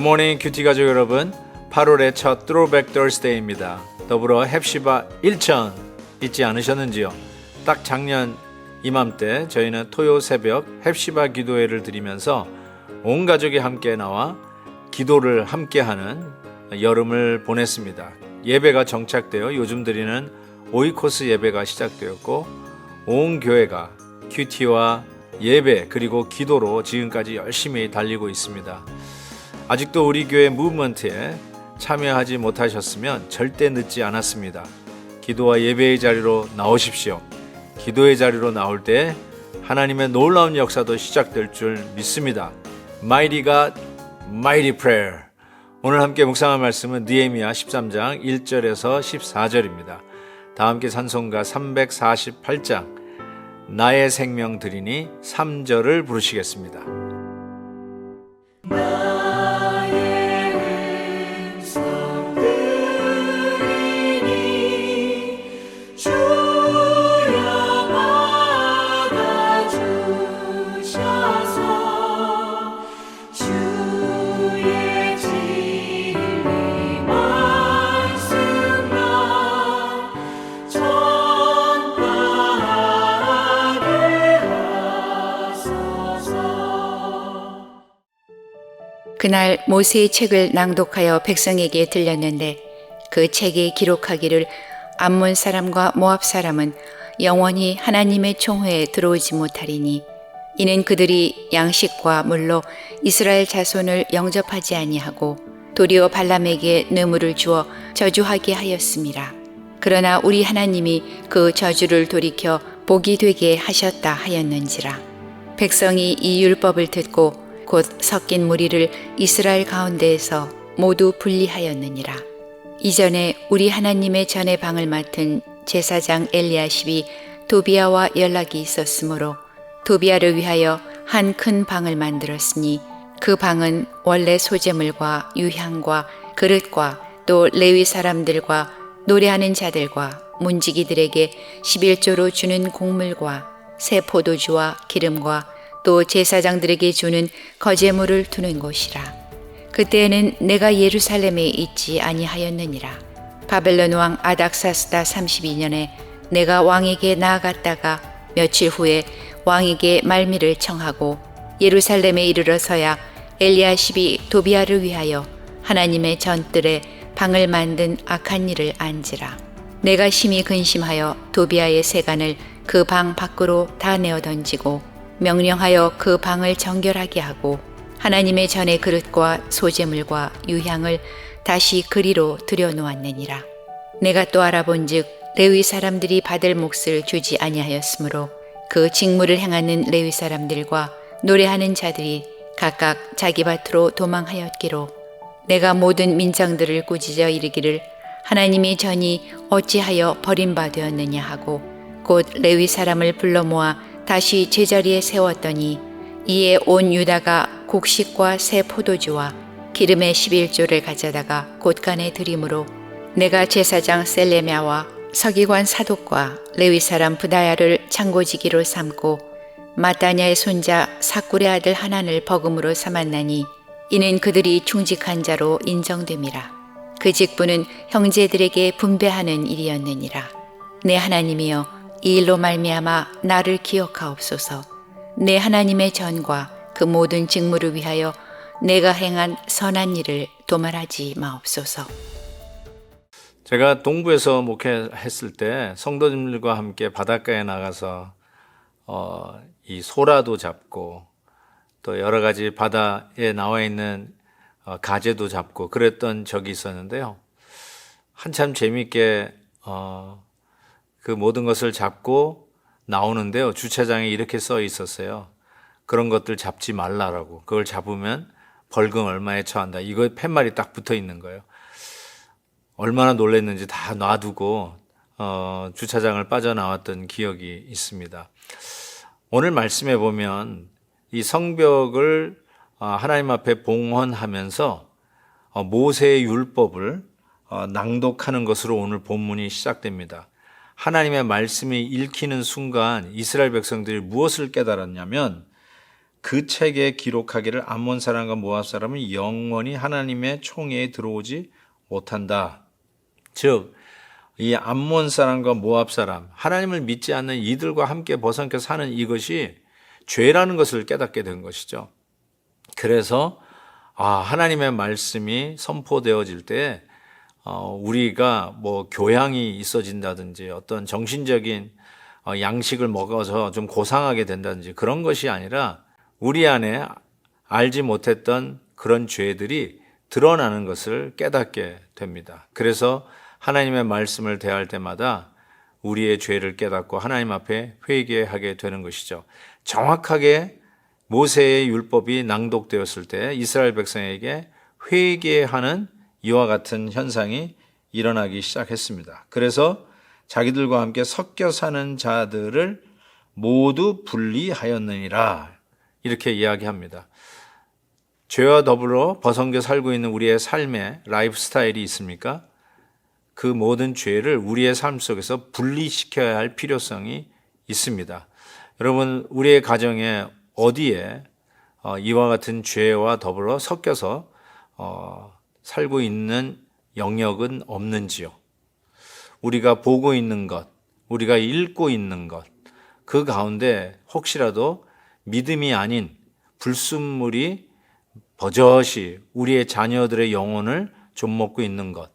굿모닝 큐티 가족 여러분, 8월의 첫 Throwback Thursday입니다. 더불어 헵시바 1000 잊지 않으셨는지요? 딱 작년 이맘때 저희는 토요 새벽 헵시바 기도회를 드리면서 온 가족이 함께 나와 기도를 함께하는 여름을 보냈습니다. 예배가 정착되어 요즘 드리는 오이코스 예배가 시작되었고 온 교회가 큐티와 예배 그리고 기도로 지금까지 열심히 달리고 있습니다. 아직도 우리 교회 무브먼트에 참여하지 못하셨으면 절대 늦지 않았습니다. 기도와 예배의 자리로 나오십시오. 기도의 자리로 나올 때 하나님의 놀라운 역사도 시작될 줄 믿습니다. Mighty God, Mighty Prayer. 오늘 함께 묵상할 말씀은 느헤미야 13장 1절에서 14절입니다. 다 함께 찬송가 348장 나의 생명 드리니 3절을 부르시겠습니다. 그날 모세의 책을 낭독하여 백성에게 들렸는데 그 책에 기록하기를 암몬 사람과 모압 사람은 영원히 하나님의 총회에 들어오지 못하리니 이는 그들이 양식과 물로 이스라엘 자손을 영접하지 아니하고 도리어 발람에게 뇌물을 주어 저주하게 하였음이라. 그러나 우리 하나님이 그 저주를 돌이켜 복이 되게 하셨다 하였는지라. 백성이 이 율법을 듣고 곧 섞인 무리를 이스라엘 가운데에서 모두 분리하였느니라. 이전에 우리 하나님의 전의 방을 맡은 제사장 엘리야십이 도비아와 연락이 있었으므로 도비아를 위하여 한 큰 방을 만들었으니 그 방은 원래 소재물과 유향과 그릇과 또 레위 사람들과 노래하는 자들과 문지기들에게 11조로 주는 곡물과 새 포도주와 기름과 또 제사장들에게 주는 거제물을 두는 곳이라. 그때에는 내가 예루살렘에 있지 아니하였느니라. 바벨론 왕 아닥사스다 32년에 내가 왕에게 나아갔다가 며칠 후에 왕에게 말미를 청하고 예루살렘에 이르러서야 엘리야십이 도비아를 위하여 하나님의 전뜰에 방을 만든 악한 일을 안지라. 내가 심히 근심하여 도비아의 세간을 그 방 밖으로 다 내어 던지고 명령하여 그 방을 정결하게 하고 하나님의 전의 그릇과 소재물과 유향을 다시 그리로 들여놓았느니라. 내가 또 알아본즉 레위 사람들이 받을 몫을 주지 아니하였으므로 그 직무를 행하는 레위 사람들과 노래하는 자들이 각각 자기 밭으로 도망하였기로 내가 모든 민장들을 꾸짖어 이르기를 하나님의 전이 어찌하여 버림받았느냐 하고 곧 레위 사람을 불러 모아 다시 제자리에 세웠더니 이에 온 유다가 곡식과 새 포도주와 기름의 11조를 가져다가 곳간에 드림으로 내가 제사장 셀레미야와 서기관 사독과 레위 사람 부다야를 창고지기로 삼고 마따냐의 손자 사꿀의 아들 하난을 버금으로 삼았나니 이는 그들이 충직한 자로 인정됨이라. 그 직분은 형제들에게 분배하는 일이었느니라. 내 하나님이여 이 일로 말미암아 나를 기억하옵소서. 내 하나님의 전과 그 모든 직무를 위하여 내가 행한 선한 일을 도말하지 마옵소서. 제가 동부에서 목회했을 때 성도님들과 함께 바닷가에 나가서 이 소라도 잡고 또 여러 가지 바다에 나와 있는 가재도 잡고 그랬던 적이 있었는데요. 한참 재미있게 그 모든 것을 잡고 나오는데요. 주차장에 이렇게 써 있었어요. 그런 것들 잡지 말라라고. 그걸 잡으면 벌금 얼마에 처한다. 이거에 팻말이 딱 붙어 있는 거예요. 얼마나 놀랐는지 다 놔두고 주차장을 빠져나왔던 기억이 있습니다. 오늘 말씀에 보면 이 성벽을 하나님 앞에 봉헌하면서 모세의 율법을 낭독하는 것으로 오늘 본문이 시작됩니다. 하나님의 말씀이 읽히는 순간 이스라엘 백성들이 무엇을 깨달았냐면 그 책에 기록하기를 암몬 사람과 모압 사람은 영원히 하나님의 총회에 들어오지 못한다. 즉, 이 암몬 사람과 모압 사람, 하나님을 믿지 않는 이들과 함께 벗어나게 사는 이것이 죄라는 것을 깨닫게 된 것이죠. 그래서 하나님의 말씀이 선포되어질 때 우리가 뭐 교양이 있어진다든지 어떤 정신적인 양식을 먹어서 좀 고상하게 된다든지 그런 것이 아니라 우리 안에 알지 못했던 그런 죄들이 드러나는 것을 깨닫게 됩니다. 그래서 하나님의 말씀을 대할 때마다 우리의 죄를 깨닫고 하나님 앞에 회개하게 되는 것이죠. 정확하게 모세의 율법이 낭독되었을 때 이스라엘 백성에게 회개하는 이와 같은 현상이 일어나기 시작했습니다. 그래서 자기들과 함께 섞여 사는 자들을 모두 분리하였느니라 이렇게 이야기합니다. 죄와 더불어 벗어나 살고 있는 우리의 삶의 라이프 스타일이 있습니까? 그 모든 죄를 우리의 삶 속에서 분리시켜야 할 필요성이 있습니다. 여러분, 우리의 가정에 어디에 이와 같은 죄와 더불어 섞여서 살고 있는 영역은 없는지요? 우리가 보고 있는 것, 우리가 읽고 있는 것, 그 가운데 혹시라도 믿음이 아닌 불순물이 버젓이 우리의 자녀들의 영혼을 좀먹고 있는 것,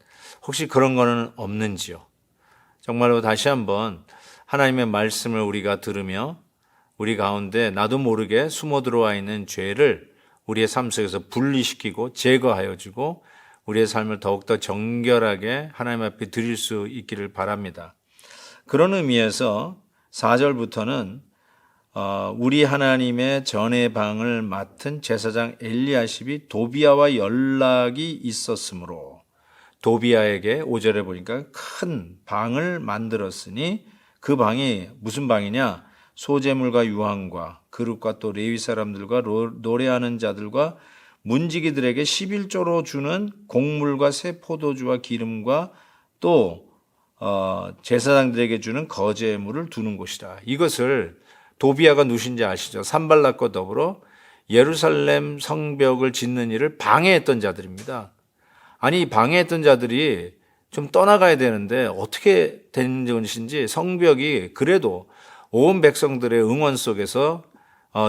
혹시 그런 거는 없는지요? 정말로 다시 한번 하나님의 말씀을 우리가 들으며 우리 가운데 나도 모르게 숨어 들어와 있는 죄를 우리의 삶 속에서 분리시키고 제거하여 주고 우리의 삶을 더욱더 정결하게 하나님 앞에 드릴 수 있기를 바랍니다. 그런 의미에서 4절부터는 우리 하나님의 전의 방을 맡은 제사장 엘리야십이 도비아와 연락이 있었으므로 도비아에게 5절에 보니까 큰 방을 만들었으니 그 방이 무슨 방이냐? 소재물과 유황과 그릇과 또 레위 사람들과 노래하는 자들과 문지기들에게 11조로 주는 곡물과 새 포도주와 기름과 또 제사장들에게 주는 거제물을 두는 곳이라. 이것을 도비아가 누구신지 아시죠? 산발락과 더불어 예루살렘 성벽을 짓는 일을 방해했던 자들입니다. 아니, 방해했던 자들이 좀 떠나가야 되는데 어떻게 된 것인지 성벽이 그래도 온 백성들의 응원 속에서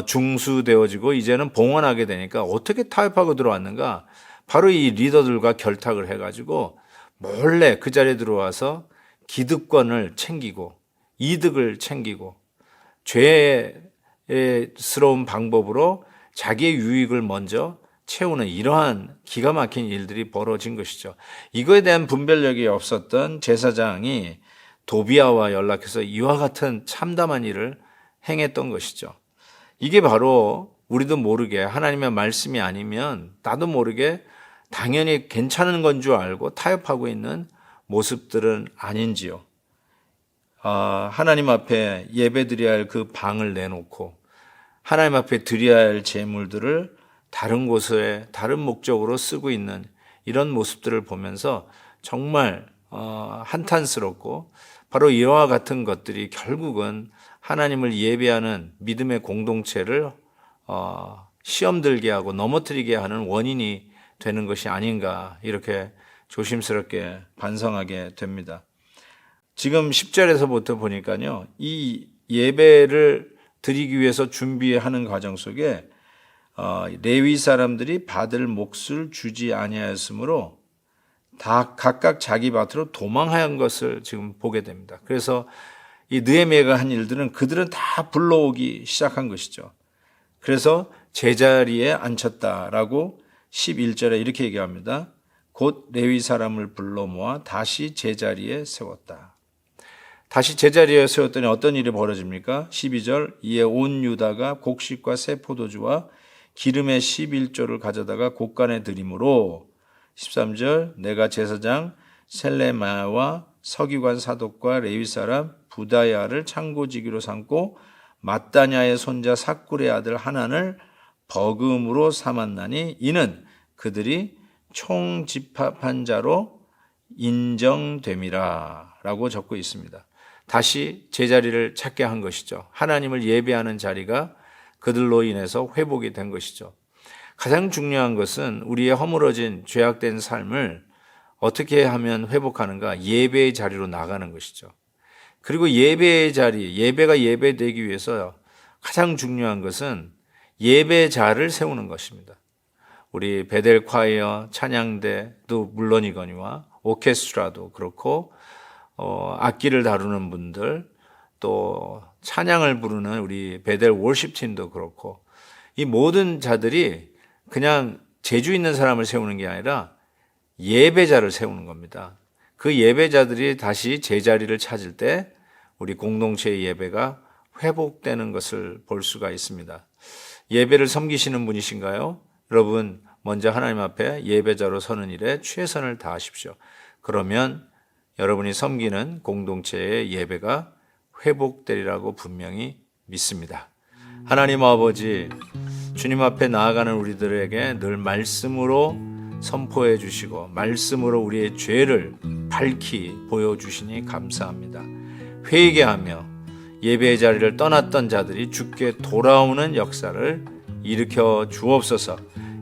중수되어지고 이제는 봉헌하게 되니까 어떻게 타협하고 들어왔는가? 바로 이 리더들과 결탁을 해가지고 몰래 그 자리에 들어와서 기득권을 챙기고 이득을 챙기고 죄스러운 방법으로 자기의 유익을 먼저 채우는 이러한 기가 막힌 일들이 벌어진 것이죠. 이거에 대한 분별력이 없었던 제사장이 도비아와 연락해서 이와 같은 참담한 일을 행했던 것이죠. 이게 바로 우리도 모르게 하나님의 말씀이 아니면 나도 모르게 당연히 괜찮은 건 줄 알고 타협하고 있는 모습들은 아닌지요. 하나님 앞에 예배 드려야 할 그 방을 내놓고 하나님 앞에 드려야 할 제물들을 다른 곳에 다른 목적으로 쓰고 있는 이런 모습들을 보면서 정말 한탄스럽고 바로 이와 같은 것들이 결국은 하나님을 예배하는 믿음의 공동체를 시험 들게 하고 넘어뜨리게 하는 원인이 되는 것이 아닌가 이렇게 조심스럽게 반성하게 됩니다. 지금 10절에서부터 보니까요, 이 예배를 드리기 위해서 준비하는 과정 속에 레위 사람들이 받을 몫을 주지 아니하였으므로 다 각각 자기 밭으로 도망한 것을 지금 보게 됩니다. 그래서 이 느헤미야가 한 일들은 그들은 다 불러오기 시작한 것이죠. 그래서 제자리에 앉혔다라고 11절에 이렇게 얘기합니다. 곧 레위 사람을 불러 모아 다시 제자리에 세웠다. 다시 제자리에 세웠더니 어떤 일이 벌어집니까? 12절 이에 온 유다가 곡식과 새 포도주와 기름의 11조를 가져다가 곳간에 드림으로 13절 내가 제사장 셀레마와 서기관 사독과 레위 사람 부다야를 창고지기로 삼고 mat다냐의 손자 삭굴의 아들 하난을 버금으로 삼았나니 이는 그들이 총집합한 자로 인정됨이라 라고 적고 있습니다. 다시 제자리를 찾게 한 것이죠. 하나님을 예배하는 자리가 그들로 인해서 회복이 된 것이죠. 가장 중요한 것은 우리의 허물어진 죄악된 삶을 어떻게 하면 회복하는가? 예배의 자리로 나가는 것이죠. 그리고 예배의 자리, 예배가 예배되기 위해서 가장 중요한 것은 예배자를 세우는 것입니다. 우리 베델 콰이어, 찬양대도 물론이거니와 오케스트라도 그렇고 악기를 다루는 분들, 또 찬양을 부르는 우리 베델 월십팀도 그렇고, 이 모든 자들이 그냥 재주 있는 사람을 세우는 게 아니라 예배자를 세우는 겁니다. 그 예배자들이 다시 제자리를 찾을 때 우리 공동체의 예배가 회복되는 것을 볼 수가 있습니다. 예배를 섬기시는 분이신가요? 여러분, 먼저 하나님 앞에 예배자로 서는 일에 최선을 다하십시오. 그러면 여러분이 섬기는 공동체의 예배가 회복되리라고 분명히 믿습니다. 하나님 아버지, 주님 앞에 나아가는 우리들에게 늘 말씀으로 선포해 주시고 말씀으로 우리의 죄를 밝히 보여주시니 감사합니다. 회개하며 예배의 자리를 떠났던 자들이 주께 돌아오는 역사를 일으켜 주옵소서.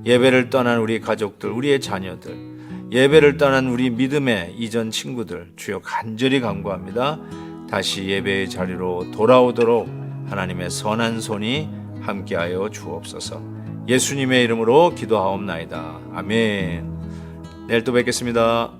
예배를 떠난 우리 가족들, 우리의 자녀들, 예배를 떠난 우리 믿음의 이전 친구들, 주여 간절히 간구합니다. 다시 예배의 자리로 돌아오도록 하나님의 선한 손이 함께하여 주옵소서. 예수님의 이름으로 기도하옵나이다. 아멘. 내일 또 뵙겠습니다.